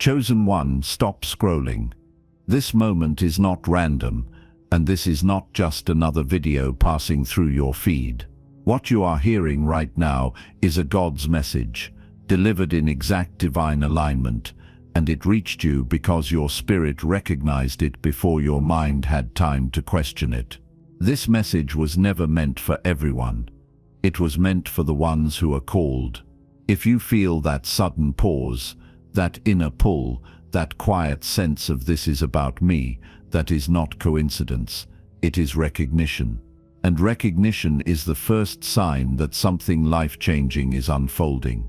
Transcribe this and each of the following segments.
Chosen one, stop scrolling. This moment is not random, and this is not just another video passing through your feed. What you are hearing right now is a God's message, delivered in exact divine alignment, and it reached you because your spirit recognized it before your mind had time to question it. This message was never meant for everyone. It was meant for the ones who are called. If you feel that sudden pause, that inner pull, that quiet sense of "this is about me," that is not coincidence, it is recognition. And recognition is the first sign that something life-changing is unfolding.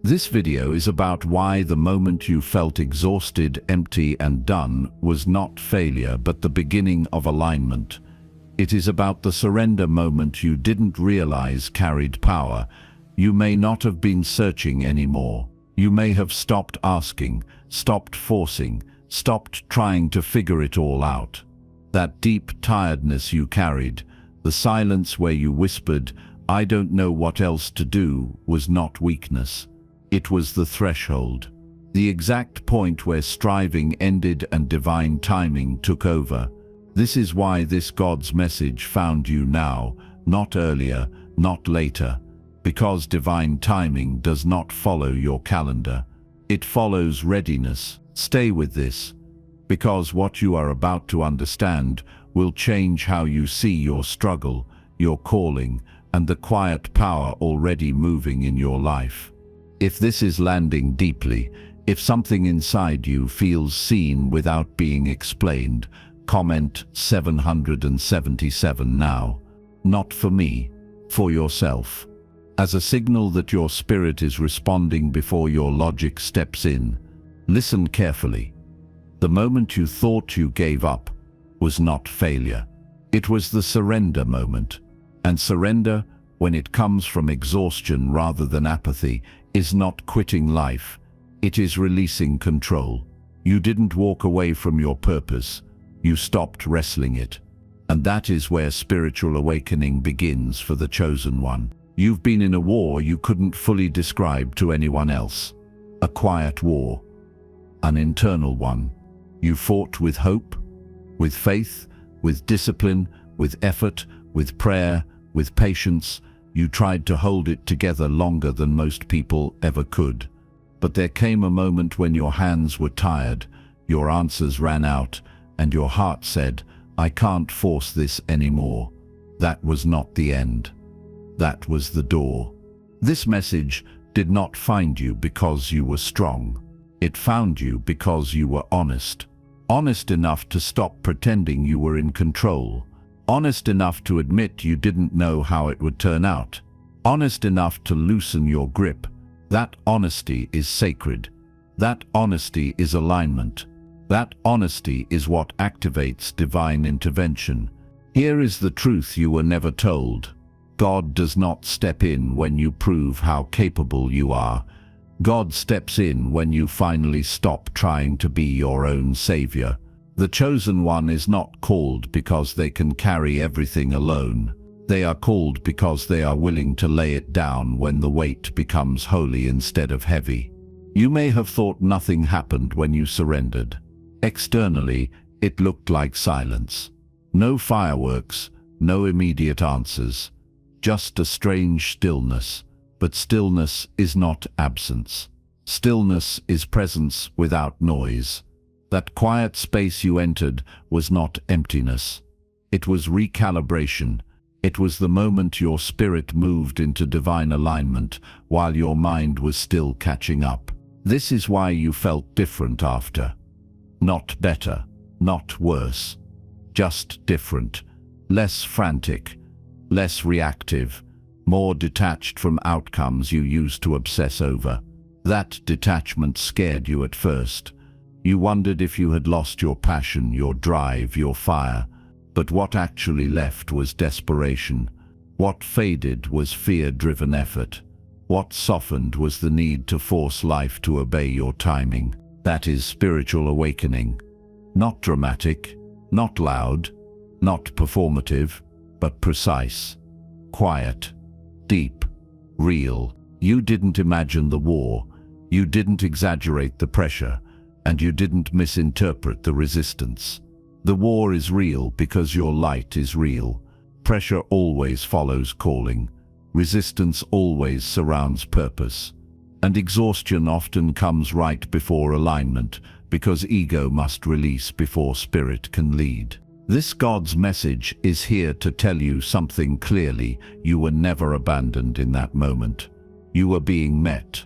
This video is about why the moment you felt exhausted, empty, and done was not failure but the beginning of alignment. It is about the surrender moment you didn't realize carried power. You may not have been searching anymore. You may have stopped asking, stopped forcing, stopped trying to figure it all out. That deep tiredness you carried, the silence where you whispered, "I don't know what else to do," was not weakness. It was the threshold, the exact point where striving ended and divine timing took over. This is why this God's message found you now, not earlier, not later. Because divine timing does not follow your calendar. It follows readiness. Stay with this, because what you are about to understand will change how you see your struggle, your calling, and the quiet power already moving in your life. If this is landing deeply, if something inside you feels seen without being explained, comment 777 now. Not for me, for yourself. As a signal that your spirit is responding before your logic steps in. Listen carefully. The moment you thought you gave up was not failure. It was the surrender moment. And surrender, when it comes from exhaustion rather than apathy, is not quitting life. It is releasing control. You didn't walk away from your purpose. You stopped wrestling it. And that is where spiritual awakening begins for the chosen one. You've been in a war you couldn't fully describe to anyone else. A quiet war. An internal one. You fought with hope, with faith, with discipline, with effort, with prayer, with patience. You tried to hold it together longer than most people ever could. But there came a moment when your hands were tired, your answers ran out, and your heart said, "I can't force this anymore." That was not the end. That was the door. This message did not find you because you were strong. It found you because you were honest. Honest enough to stop pretending you were in control. Honest enough to admit you didn't know how it would turn out. Honest enough to loosen your grip. That honesty is sacred. That honesty is alignment. That honesty is what activates divine intervention. Here is the truth you were never told. God does not step in when you prove how capable you are. God steps in when you finally stop trying to be your own savior. The chosen one is not called because they can carry everything alone. They are called because they are willing to lay it down when the weight becomes holy instead of heavy. You may have thought nothing happened when you surrendered. Externally, it looked like silence. No fireworks, no immediate answers. Just a strange stillness. But stillness is not absence. Stillness is presence without noise. That quiet space you entered was not emptiness. It was recalibration. It was the moment your spirit moved into divine alignment while your mind was still catching up. This is why you felt different after. Not better, not worse. Just different. Less frantic, less reactive, more detached from outcomes you used to obsess over. That detachment scared you at first. You wondered if you had lost your passion, your drive, your fire. But what actually left was desperation. What faded was fear-driven effort. What softened was the need to force life to obey your timing. That is spiritual awakening. Not dramatic, not loud, not performative, but precise, quiet, deep, real. You didn't imagine the war. You didn't exaggerate the pressure. and you didn't misinterpret the resistance. The war is real because your light is real. Pressure always follows calling. Resistance always surrounds purpose. And exhaustion often comes right before alignment, because ego must release before spirit can lead. This God's message is here to tell you something clearly. You were never abandoned in that moment. You were being met.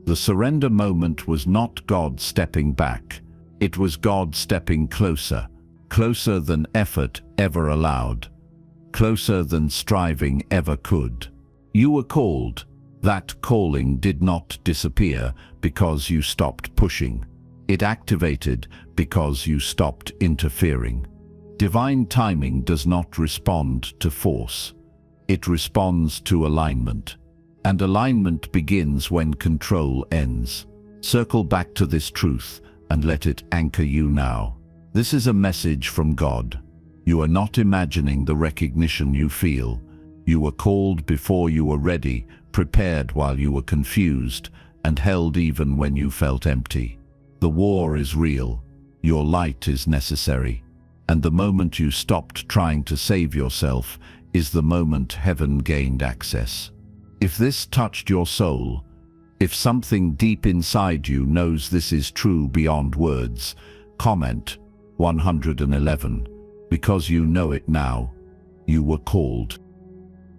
The surrender moment was not God stepping back. It was God stepping closer, closer than effort ever allowed, closer than striving ever could. You were called. That calling did not disappear because you stopped pushing. It activated because you stopped interfering. Divine timing does not respond to force. It responds to alignment. And alignment begins when control ends. Circle back to this truth and let it anchor you now. This is a message from God. You are not imagining the recognition you feel. You were called before you were ready, prepared while you were confused, and held even when you felt empty. The war is real. Your light is necessary. And the moment you stopped trying to save yourself is the moment heaven gained access. If this touched your soul, if something deep inside you knows this is true beyond words, comment 111, because you know it now. You were called.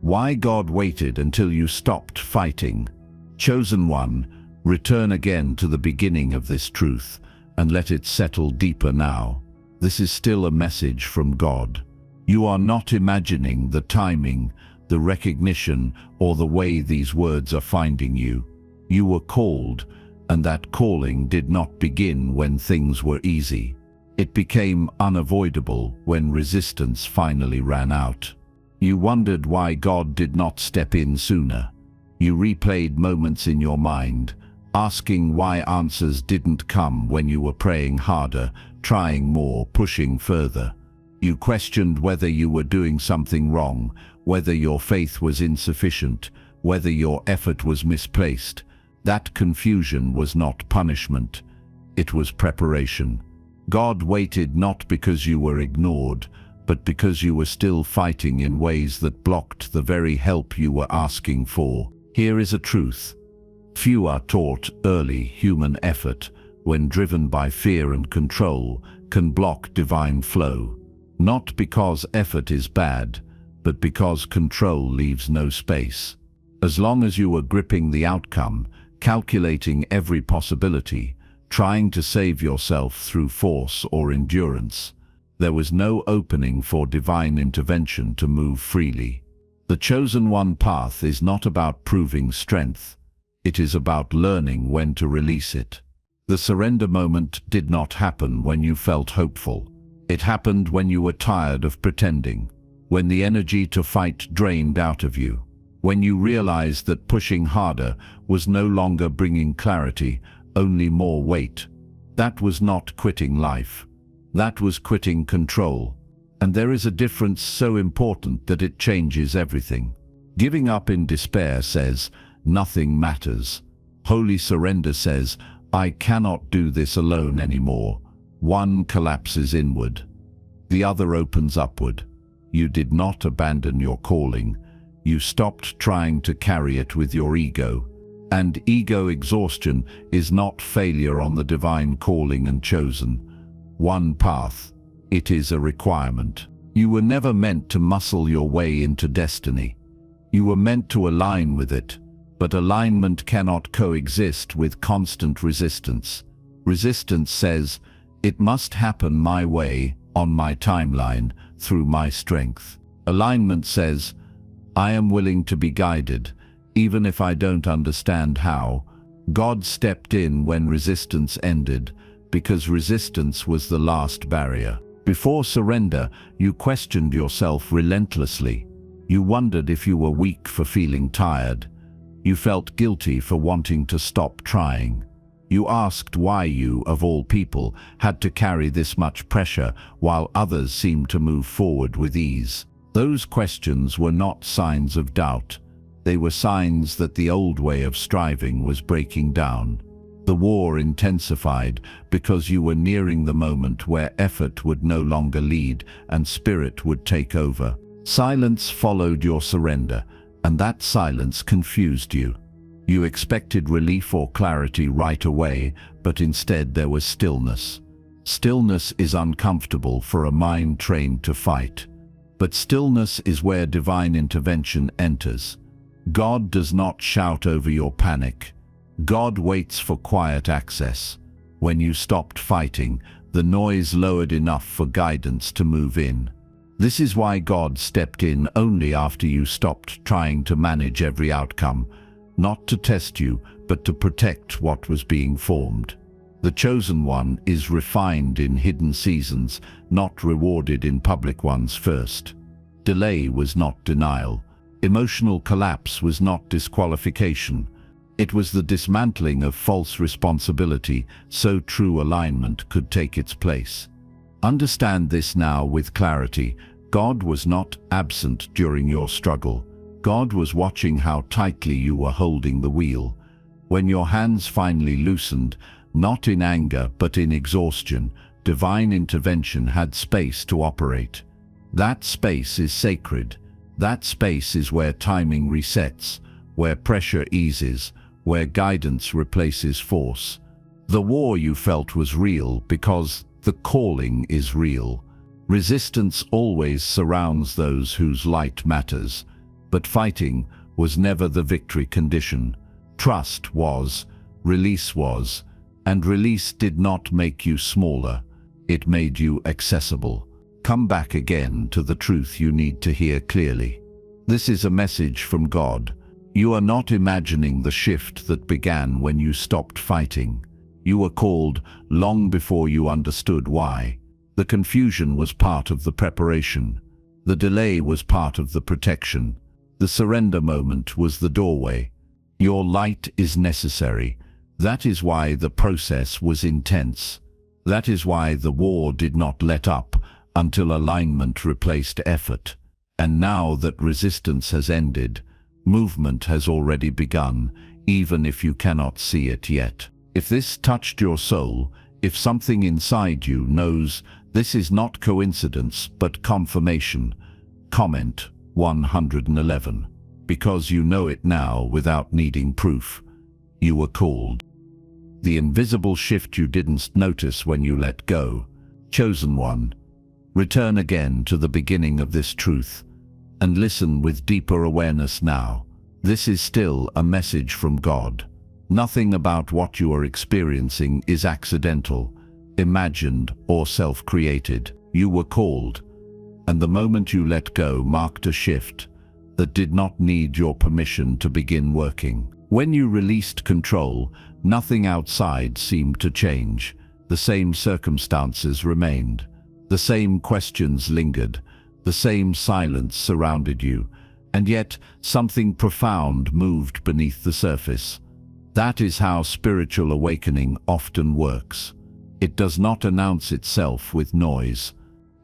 Why God waited until you stopped fighting. Chosen one, return again to the beginning of this truth and let it settle deeper now. This is still a message from God. You are not imagining the timing, the recognition, or the way these words are finding you. You were called, and that calling did not begin when things were easy. It became unavoidable when resistance finally ran out. You wondered why God did not step in sooner. You replayed moments in your mind, asking why answers didn't come when you were praying harder, trying more, pushing further. You questioned whether you were doing something wrong, whether your faith was insufficient, whether your effort was misplaced. That confusion was not punishment. It was preparation. God waited not because you were ignored, but because you were still fighting in ways that blocked the very help you were asking for. Here is a truth. Few are taught early human effort, when driven by fear and control, can block divine flow. Not because effort is bad, but because control leaves no space. As long as you were gripping the outcome, calculating every possibility, trying to save yourself through force or endurance, there was no opening for divine intervention to move freely. The chosen one path is not about proving strength. It is about learning when to release it. The surrender moment did not happen when you felt hopeful. It happened when you were tired of pretending, when the energy to fight drained out of you, when you realized that pushing harder was no longer bringing clarity, only more weight. That was not quitting life. That was quitting control. And there is a difference so important that it changes everything. Giving up in despair says, nothing matters. Holy surrender says, I cannot do this alone anymore. One collapses inward. The other opens upward. You did not abandon your calling. You stopped trying to carry it with your ego. And ego exhaustion is not failure on the divine calling and chosen one path. It is a requirement. You were never meant to muscle your way into destiny. You were meant to align with it, but alignment cannot coexist with constant resistance. Resistance says, it must happen my way, on my timeline, through my strength. Alignment says, I am willing to be guided, even if I don't understand how. God stepped in when resistance ended, because resistance was the last barrier. Before surrender, you questioned yourself relentlessly. You wondered if you were weak for feeling tired. You felt guilty for wanting to stop trying. You asked why you, of all people, had to carry this much pressure while others seemed to move forward with ease. Those questions were not signs of doubt. They were signs that the old way of striving was breaking down. The war intensified because you were nearing the moment where effort would no longer lead and spirit would take over. Silence followed your surrender, and that silence confused you. You expected relief or clarity right away, but instead there was stillness. Stillness is uncomfortable for a mind trained to fight. But stillness is where divine intervention enters. God does not shout over your panic. God waits for quiet access. When you stopped fighting, the noise lowered enough for guidance to move in. This is why God stepped in only after you stopped trying to manage every outcome, not to test you, but to protect what was being formed. The chosen one is refined in hidden seasons, not rewarded in public ones first. Delay was not denial. Emotional collapse was not disqualification. It was the dismantling of false responsibility so true alignment could take its place. Understand this now with clarity. God was not absent during your struggle. God was watching how tightly you were holding the wheel. When your hands finally loosened, not in anger but in exhaustion, divine intervention had space to operate. That space is sacred. That space is where timing resets, where pressure eases, where guidance replaces force. The war you felt was real because the calling is real. Resistance always surrounds those whose light matters, but fighting was never the victory condition. Trust was, release was, and release did not make you smaller. It made you accessible. Come back again to the truth you need to hear clearly. This is a message from God. You are not imagining the shift that began when you stopped fighting. You were called long before you understood why. The confusion was part of the preparation. The delay was part of the protection. The surrender moment was the doorway. Your light is necessary. That is why the process was intense. That is why the war did not let up until alignment replaced effort. And now that resistance has ended, movement has already begun, even if you cannot see it yet. If this touched your soul, if something inside you knows this is not coincidence but confirmation, comment 111. Because you know it now without needing proof. You were called. The invisible shift you didn't notice when you let go. Chosen one. Return again to the beginning of this truth and listen with deeper awareness now. This is still a message from God. Nothing about what you are experiencing is accidental, imagined, or self-created. You were called, and the moment you let go marked a shift that did not need your permission to begin working. When you released control, nothing outside seemed to change. The same circumstances remained. The same questions lingered. The same silence surrounded you. And yet, something profound moved beneath the surface. That is how spiritual awakening often works. It does not announce itself with noise.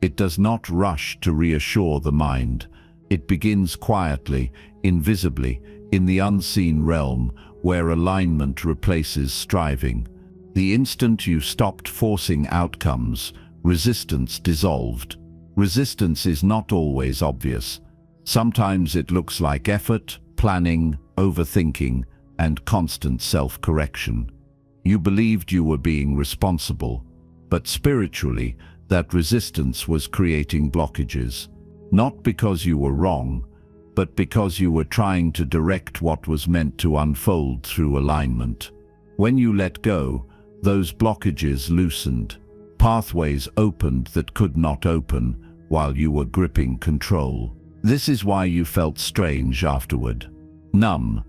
It does not rush to reassure the mind. It begins quietly, invisibly, in the unseen realm where alignment replaces striving. The instant you stopped forcing outcomes, resistance dissolved. Resistance is not always obvious. Sometimes it looks like effort, planning, overthinking, and constant self-correction. You believed you were being responsible, but spiritually, that resistance was creating blockages. Not because you were wrong, but because you were trying to direct what was meant to unfold through alignment. When you let go, those blockages loosened. Pathways opened that could not open while you were gripping control. This is why you felt strange afterward. Numb,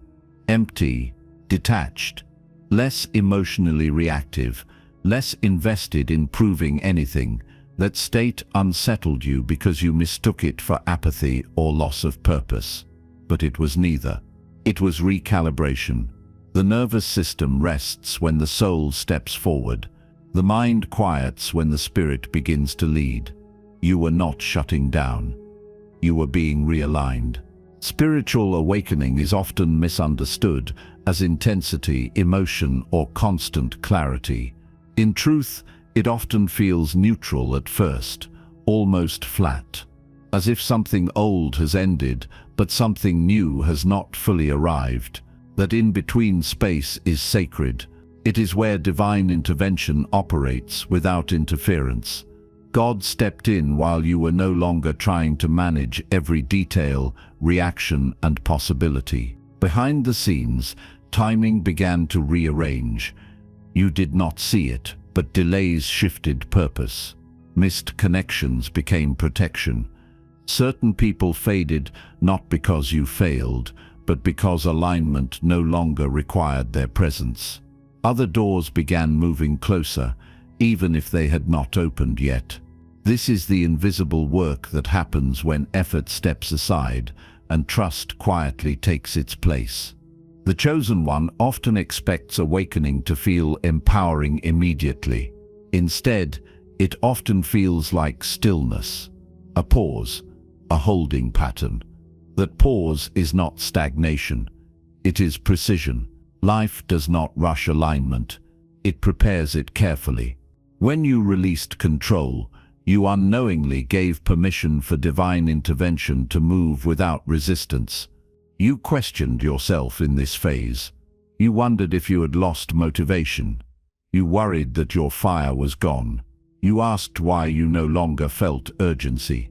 empty, detached, less emotionally reactive, less invested in proving anything. That state unsettled you because you mistook it for apathy or loss of purpose. But it was neither. It was recalibration. The nervous system rests when the soul steps forward. The mind quiets when the spirit begins to lead. You were not shutting down. You were being realigned. Spiritual awakening is often misunderstood as intensity, emotion, or constant clarity. In truth, it often feels neutral at first, almost flat, as if something old has ended, but something new has not fully arrived. That in-between space is sacred. It is where divine intervention operates without interference. God stepped in while you were no longer trying to manage every detail, reaction, and possibility. Behind the scenes, timing began to rearrange. You did not see it, but delays shifted purpose. Missed connections became protection. Certain people faded not because you failed, but because alignment no longer required their presence. Other doors began moving closer, even if they had not opened yet. This is the invisible work that happens when effort steps aside and trust quietly takes its place. The chosen one often expects awakening to feel empowering immediately. Instead, it often feels like stillness, a pause, a holding pattern. That pause is not stagnation, it is precision. Life does not rush alignment, it prepares it carefully. When you released control, you unknowingly gave permission for divine intervention to move without resistance. You questioned yourself in this phase. You wondered if you had lost motivation. You worried that your fire was gone. You asked why you no longer felt urgency.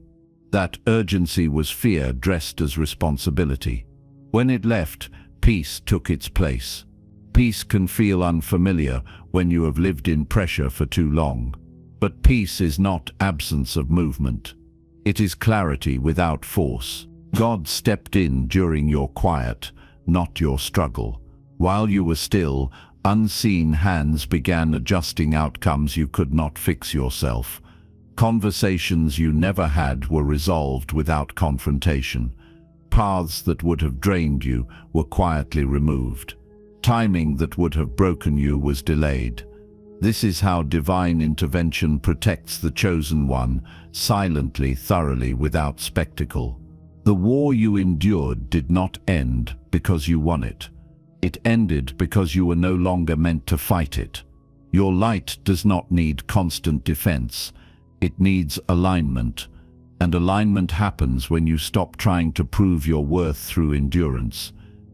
That urgency was fear dressed as responsibility. When it left, peace took its place. Peace can feel unfamiliar when you have lived in pressure for too long. But peace is not absence of movement. It is clarity without force. God stepped in during your quiet, not your struggle. While you were still, unseen hands began adjusting outcomes you could not fix yourself. Conversations you never had were resolved without confrontation. Paths that would have drained you were quietly removed. Timing that would have broken you was delayed. This is how divine intervention protects the chosen one, silently, thoroughly, without spectacle. The war you endured did not end because you won it. It ended because you were no longer meant to fight it. Your light does not need constant defense. It needs alignment, and alignment happens when you stop trying to prove your worth through endurance.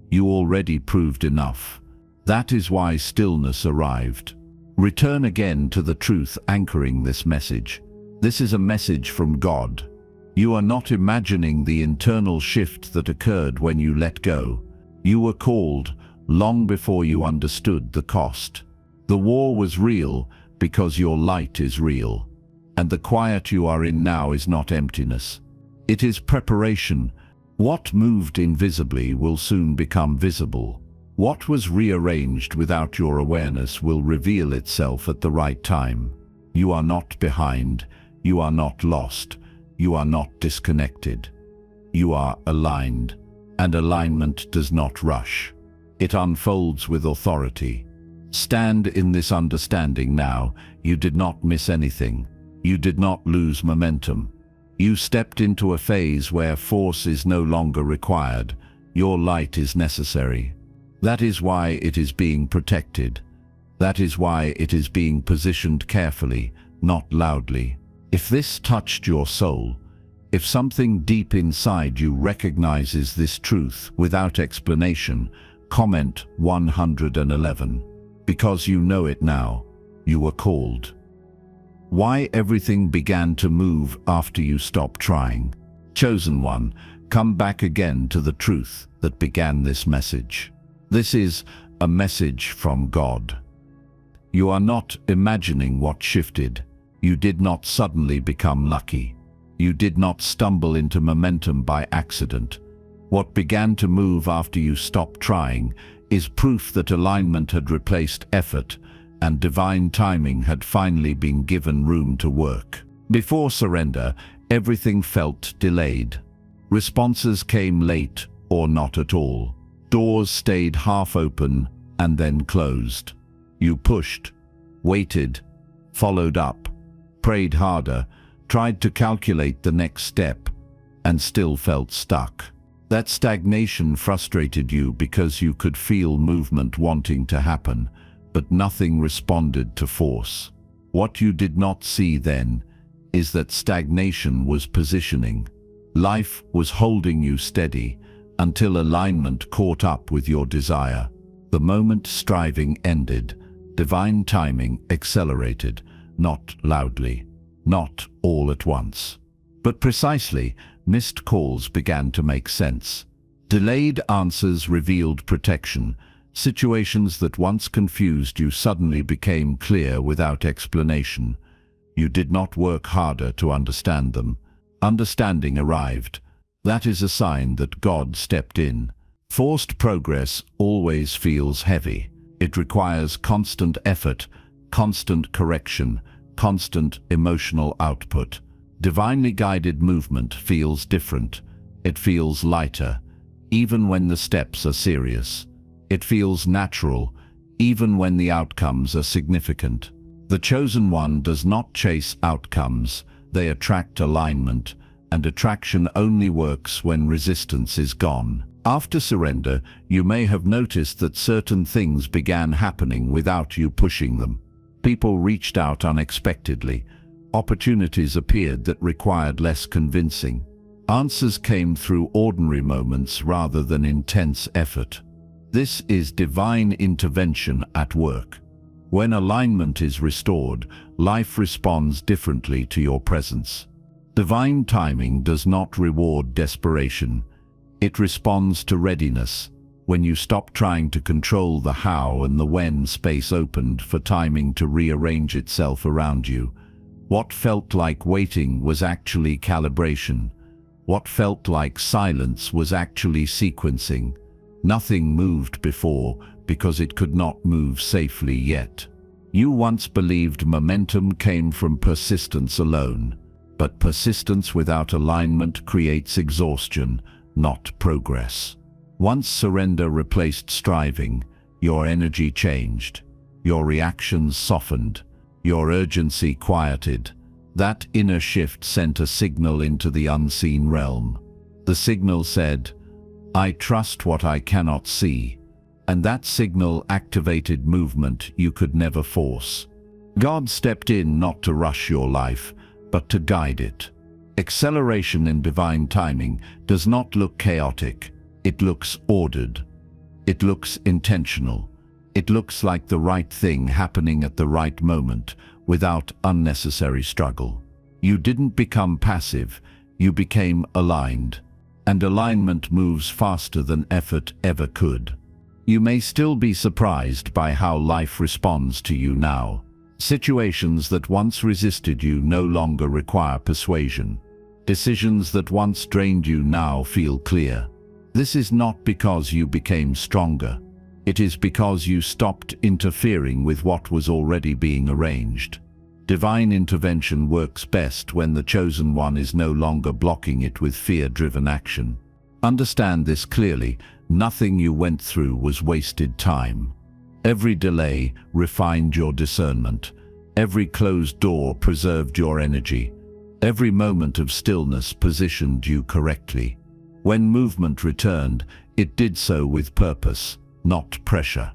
You already proved enough. That is why stillness arrived. Return again to the truth anchoring this message. This is a message from God. You are not imagining the internal shift that occurred when you let go. You were called long before you understood the cost. The war was real because your light is real. And the quiet you are in now is not emptiness. It is preparation. What moved invisibly will soon become visible. What was rearranged without your awareness will reveal itself at the right time. You are not behind. You are not lost. You are not disconnected. You are aligned. And alignment does not rush. It unfolds with authority. Stand in this understanding now. You did not miss anything. You did not lose momentum. You stepped into a phase where force is no longer required. Your light is necessary. That is why it is being protected. That is why it is being positioned carefully, not loudly. If this touched your soul, if something deep inside you recognizes this truth without explanation, comment 111. Because you know it now, you were called. Why everything began to move after you stopped trying. Chosen one, come back again to the truth that began this message. This is a message from God. You are not imagining what shifted. You did not suddenly become lucky. You did not stumble into momentum by accident. What began to move after you stopped trying is proof that alignment had replaced effort and divine timing had finally been given room to work. Before surrender, everything felt delayed. Responses came late or not at all. Doors stayed half open and then closed. You pushed, waited, followed up, prayed harder, tried to calculate the next step, and still felt stuck. That stagnation frustrated you because you could feel movement wanting to happen, but nothing responded to force. What you did not see then is that stagnation was positioning. Life was holding you steady until alignment caught up with your desire. The moment striving ended, divine timing accelerated, not loudly, not all at once. But precisely, missed calls began to make sense. Delayed answers revealed protection. Situations that once confused you suddenly became clear without explanation. You did not work harder to understand them. Understanding arrived. That is a sign that God stepped in. Forced progress always feels heavy. It requires constant effort, constant correction, constant emotional output. Divinely guided movement feels different. It feels lighter, even when the steps are serious. It feels natural, even when the outcomes are significant. The chosen one does not chase outcomes, they attract alignment, and attraction only works when resistance is gone. After surrender, you may have noticed that certain things began happening without you pushing them. People reached out unexpectedly. Opportunities appeared that required less convincing. Answers came through ordinary moments rather than intense effort. This is divine intervention at work. When alignment is restored, life responds differently to your presence. Divine timing does not reward desperation. It responds to readiness. When you stop trying to control the how and the when, space opened for timing to rearrange itself around you. What felt like waiting was actually calibration. What felt like silence was actually sequencing. Nothing moved before because it could not move safely yet. You once believed momentum came from persistence alone, but persistence without alignment creates exhaustion, not progress. Once surrender replaced striving, your energy changed. Your reactions softened. Your urgency quieted. That inner shift sent a signal into the unseen realm. The signal said, "I trust what I cannot see." And that signal activated movement you could never force. God stepped in not to rush your life, but to guide it. Acceleration in divine timing does not look chaotic. It looks ordered. It looks intentional. It looks like the right thing happening at the right moment, without unnecessary struggle. You didn't become passive, you became aligned. And alignment moves faster than effort ever could. You may still be surprised by how life responds to you now. Situations that once resisted you no longer require persuasion. Decisions that once drained you now feel clear. This is not because you became stronger. It is because you stopped interfering with what was already being arranged. Divine intervention works best when the chosen one is no longer blocking it with fear-driven action. Understand this clearly. Nothing you went through was wasted time. Every delay refined your discernment. Every closed door preserved your energy. Every moment of stillness positioned you correctly. When movement returned, it did so with purpose, not pressure.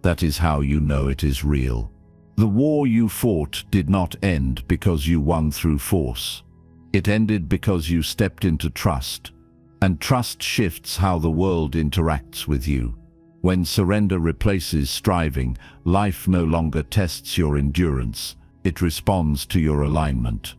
That is how you know it is real. The war you fought did not end because you won through force. It ended because you stepped into trust. And trust shifts how the world interacts with you. When surrender replaces striving, life no longer tests your endurance. It responds to your alignment.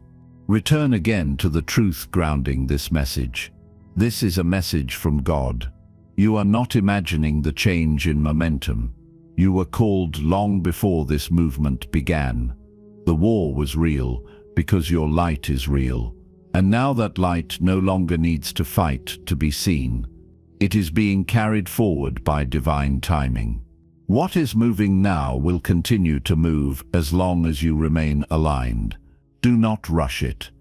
Return again to the truth grounding this message. This is a message from God. You are not imagining the change in momentum. You were called long before this movement began. The war was real because your light is real. And now that light no longer needs to fight to be seen. It is being carried forward by divine timing. What is moving now will continue to move as long as you remain aligned. Do not rush it.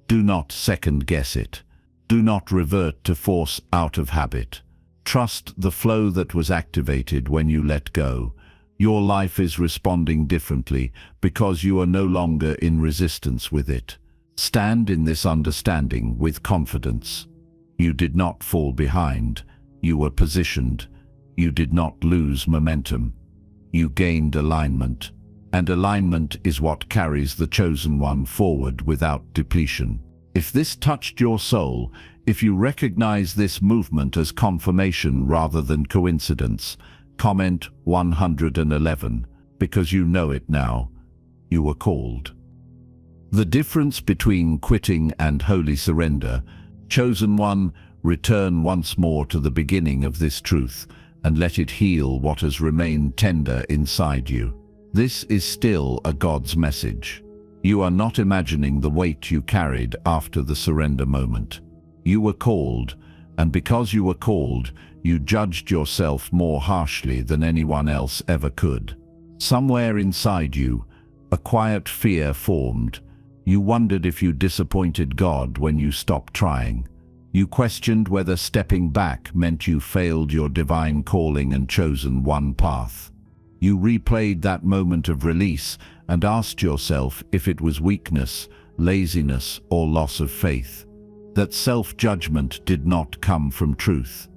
Do not second-guess it. Do not revert to force out of habit. Trust the flow that was activated when you let go. Your life is responding differently because you are no longer in resistance with it. Stand in this understanding with confidence. You did not fall behind. You were positioned. You did not lose momentum. You gained alignment. And alignment is what carries the chosen one forward without depletion. If this touched your soul, if you recognize this movement as confirmation rather than coincidence, comment 111, because you know it now. You were called. The difference between quitting and holy surrender. Chosen one, return once more to the beginning of this truth and let it heal what has remained tender inside you. This is still a God's message. You are not imagining the weight you carried after the surrender moment. You were called, and because you were called, you judged yourself more harshly than anyone else ever could. Somewhere inside you, a quiet fear formed. You wondered if you disappointed God when you stopped trying. You questioned whether stepping back meant you failed your divine calling and chosen one path. You replayed that moment of release and asked yourself if it was weakness, laziness, or loss of faith. That self-judgment did not come from truth.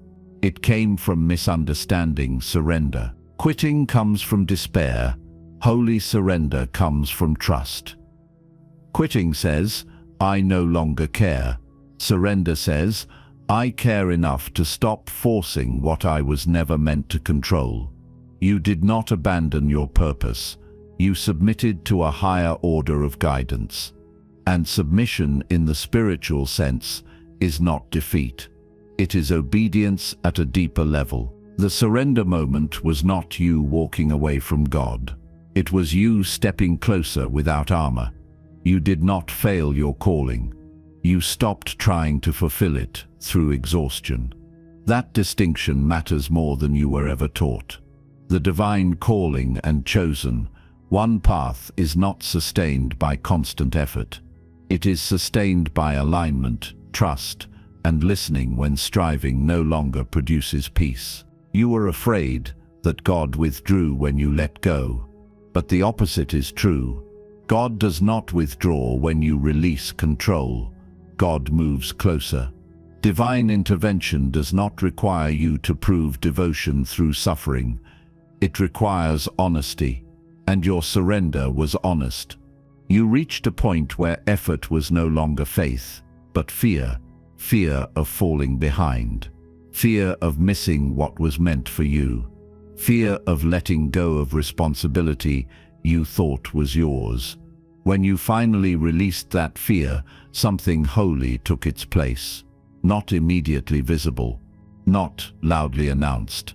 It came from misunderstanding surrender. Quitting comes from despair. Holy surrender comes from trust. Quitting says, I no longer care. Surrender says, I care enough to stop forcing what I was never meant to control. You did not abandon your purpose. You submitted to a higher order of guidance. And submission in the spiritual sense is not defeat. It is obedience at a deeper level. The surrender moment was not you walking away from God. It was you stepping closer without armor. You did not fail your calling. You stopped trying to fulfill it through exhaustion. That distinction matters more than you were ever taught. The divine calling and chosen, one path is not sustained by constant effort. It is sustained by alignment, trust, and listening when striving no longer produces peace. You were afraid that God withdrew when you let go, but the opposite is true. God does not withdraw when you release control. God moves closer. Divine intervention does not require you to prove devotion through suffering. It requires honesty, and your surrender was honest. You reached a point where effort was no longer faith, but fear. Fear of falling behind. Fear of missing what was meant for you. Fear of letting go of responsibility you thought was yours. When you finally released that fear, something holy took its place. Not immediately visible, not loudly announced,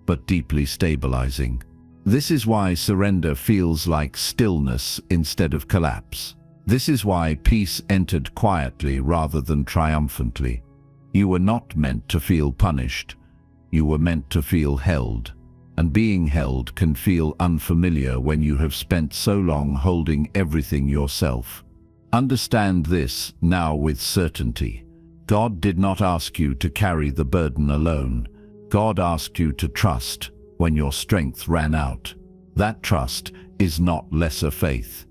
but deeply stabilizing. This is why surrender feels like stillness instead of collapse. This is why peace entered quietly rather than triumphantly. You were not meant to feel punished. You were meant to feel held. And being held can feel unfamiliar when you have spent so long holding everything yourself. Understand this now with certainty. God did not ask you to carry the burden alone. God asked you to trust when your strength ran out. That trust is not lesser faith.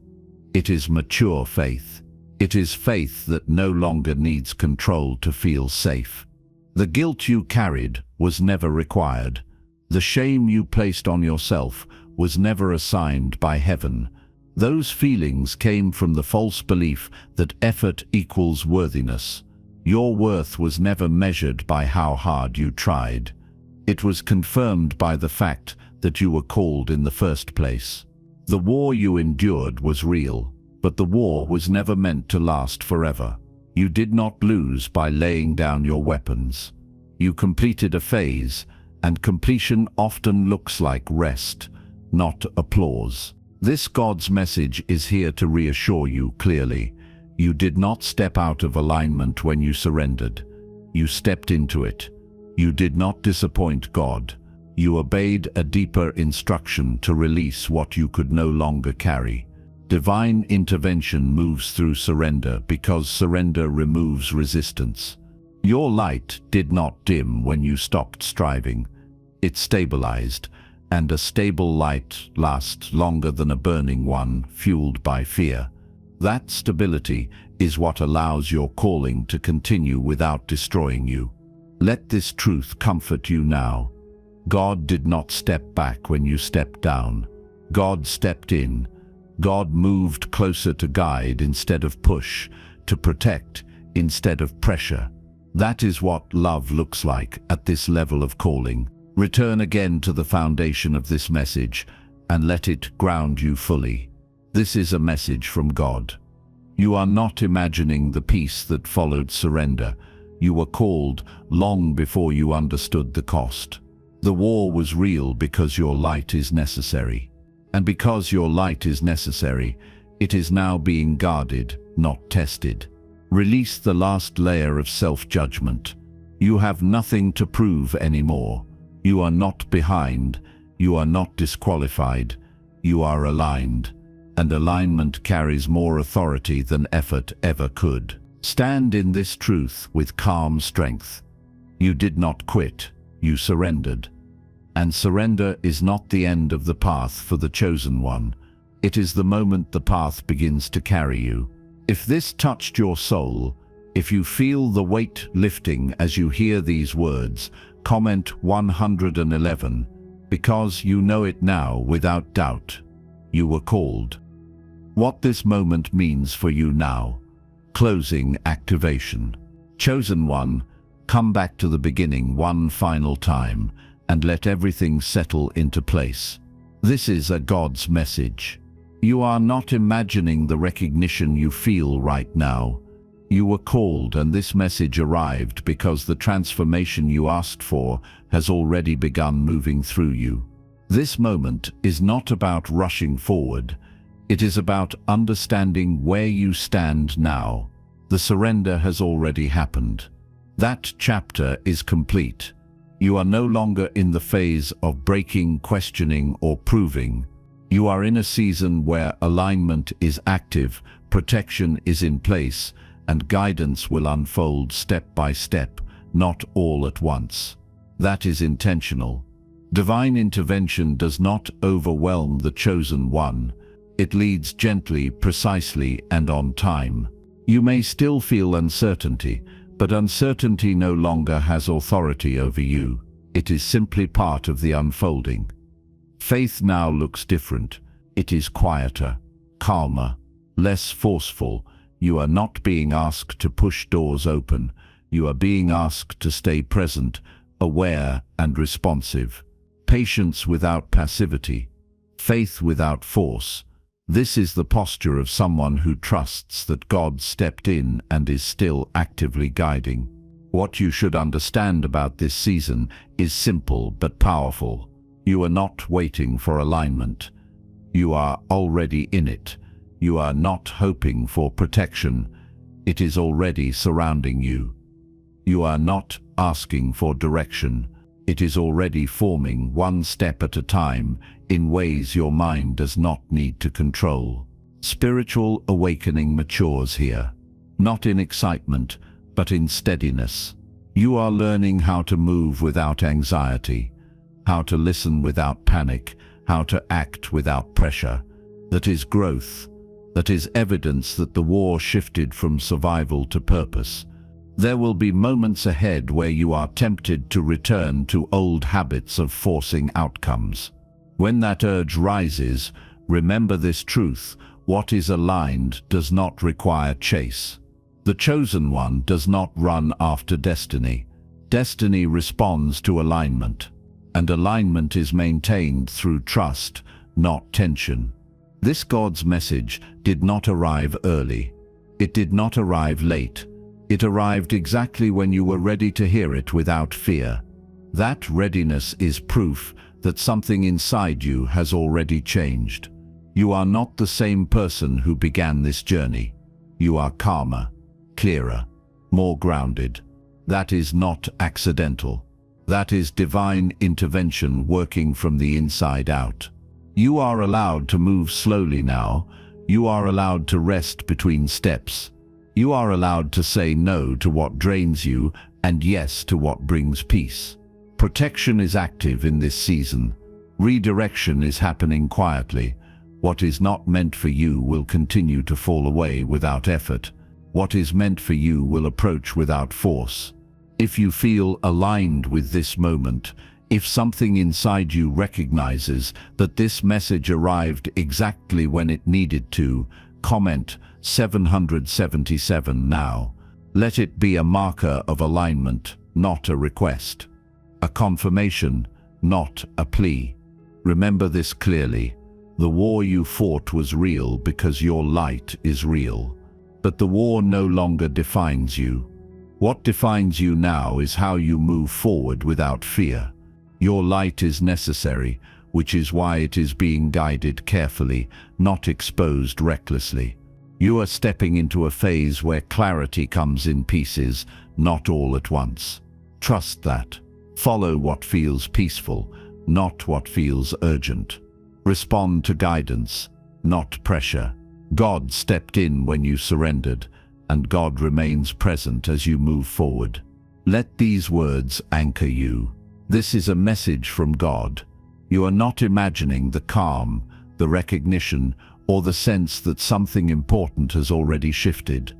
It is mature faith. It is faith that no longer needs control to feel safe. The guilt you carried was never required. The shame you placed on yourself was never assigned by heaven. Those feelings came from the false belief that effort equals worthiness. Your worth was never measured by how hard you tried. It was confirmed by the fact that you were called in the first place. The war you endured was real, but the war was never meant to last forever. You did not lose by laying down your weapons. You completed a phase, and completion often looks like rest, not applause. This God's message is here to reassure you clearly. You did not step out of alignment when you surrendered. You stepped into it. You did not disappoint God. You obeyed a deeper instruction to release what you could no longer carry. Divine intervention moves through surrender because surrender removes resistance. Your light did not dim when you stopped striving. It stabilized, and a stable light lasts longer than a burning one fueled by fear. That stability is what allows your calling to continue without destroying you. Let this truth comfort you now. God did not step back when you stepped down. God stepped in. God moved closer to guide instead of push, to protect instead of pressure. That is what love looks like at this level of calling. Return again to the foundation of this message and let it ground you fully. This is a message from God. You are not imagining the peace that followed surrender. You were called long before you understood the cost. The war was real because your light is necessary. And because your light is necessary, it is now being guarded, not tested. Release the last layer of self-judgment. You have nothing to prove anymore. You are not behind. You are not disqualified. You are aligned. And alignment carries more authority than effort ever could. Stand in this truth with calm strength. You did not quit. You surrendered. And surrender is not the end of the path for the chosen one. It is the moment the path begins to carry you. If this touched your soul, if you feel the weight lifting as you hear these words, comment 111, because you know it now without doubt. You were called. What this moment means for you now. Closing activation. Chosen one, come back to the beginning one final time and let everything settle into place. This is a God's message. You are not imagining the recognition you feel right now. You were called, and this message arrived because the transformation you asked for has already begun moving through you. This moment is not about rushing forward. It is about understanding where you stand now. The surrender has already happened. That chapter is complete. You are no longer in the phase of breaking, questioning, or proving. You are in a season where alignment is active, protection is in place, and guidance will unfold step by step, not all at once. That is intentional. Divine intervention does not overwhelm the chosen one. It leads gently, precisely, and on time. You may still feel uncertainty, but uncertainty no longer has authority over you. It is simply part of the unfolding. Faith now looks different. It is quieter, calmer, less forceful. You are not being asked to push doors open. You are being asked to stay present, aware and responsive. Patience without passivity. Faith without force. This is the posture of someone who trusts that God stepped in and is still actively guiding. What you should understand about this season is simple but powerful. You are not waiting for alignment. You are already in it. You are not hoping for protection. It is already surrounding you. You are not asking for direction. It is already forming one step at a time in ways your mind does not need to control. Spiritual awakening matures here, not in excitement, but in steadiness. You are learning how to move without anxiety, how to listen without panic, how to act without pressure. That is growth. That is evidence that the war shifted from survival to purpose. There will be moments ahead where you are tempted to return to old habits of forcing outcomes. When that urge rises, remember this truth: what is aligned does not require chase. The chosen one does not run after destiny. Destiny responds to alignment, and alignment is maintained through trust, not tension. This God's message did not arrive early. It did not arrive late. It arrived exactly when you were ready to hear it without fear. That readiness is proof that something inside you has already changed. You are not the same person who began this journey. You are calmer, clearer, more grounded. That is not accidental. That is divine intervention working from the inside out. You are allowed to move slowly now. You are allowed to rest between steps. You are allowed to say no to what drains you and yes to what brings peace. Protection is active in this season. Redirection is happening quietly. What is not meant for you will continue to fall away without effort. What is meant for you will approach without force. If you feel aligned with this moment, if something inside you recognizes that this message arrived exactly when it needed to, comment 777 now. Let it be a marker of alignment, not a request. A confirmation, not a plea. Remember this clearly. The war you fought was real because your light is real. But the war no longer defines you. What defines you now is how you move forward without fear. Your light is necessary, which is why it is being guided carefully, not exposed recklessly. You are stepping into a phase where clarity comes in pieces, not all at once. Trust that. Follow what feels peaceful, not what feels urgent. Respond to guidance, not pressure. God stepped in when you surrendered, and God remains present as you move forward. Let these words anchor you. This is a message from God. You are not imagining the calm, the recognition, or the sense that something important has already shifted.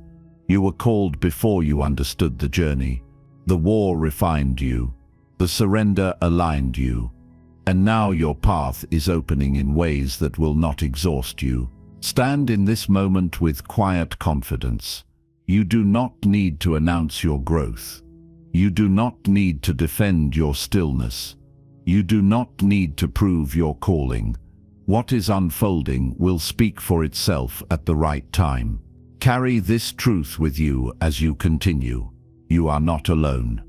You were called before you understood the journey. The war refined you. The surrender aligned you. And now your path is opening in ways that will not exhaust you. Stand in this moment with quiet confidence. You do not need to announce your growth. You do not need to defend your stillness. You do not need to prove your calling. What is unfolding will speak for itself at the right time. Carry this truth with you as you continue. You are not alone.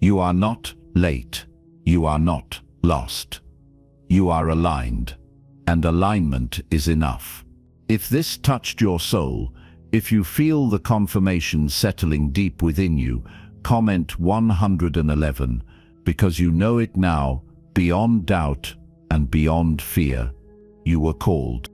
You are not late. You are not lost. You are aligned, and alignment is enough. If this touched your soul, if you feel the confirmation settling deep within you, comment 111, because you know it now, beyond doubt and beyond fear. You were called.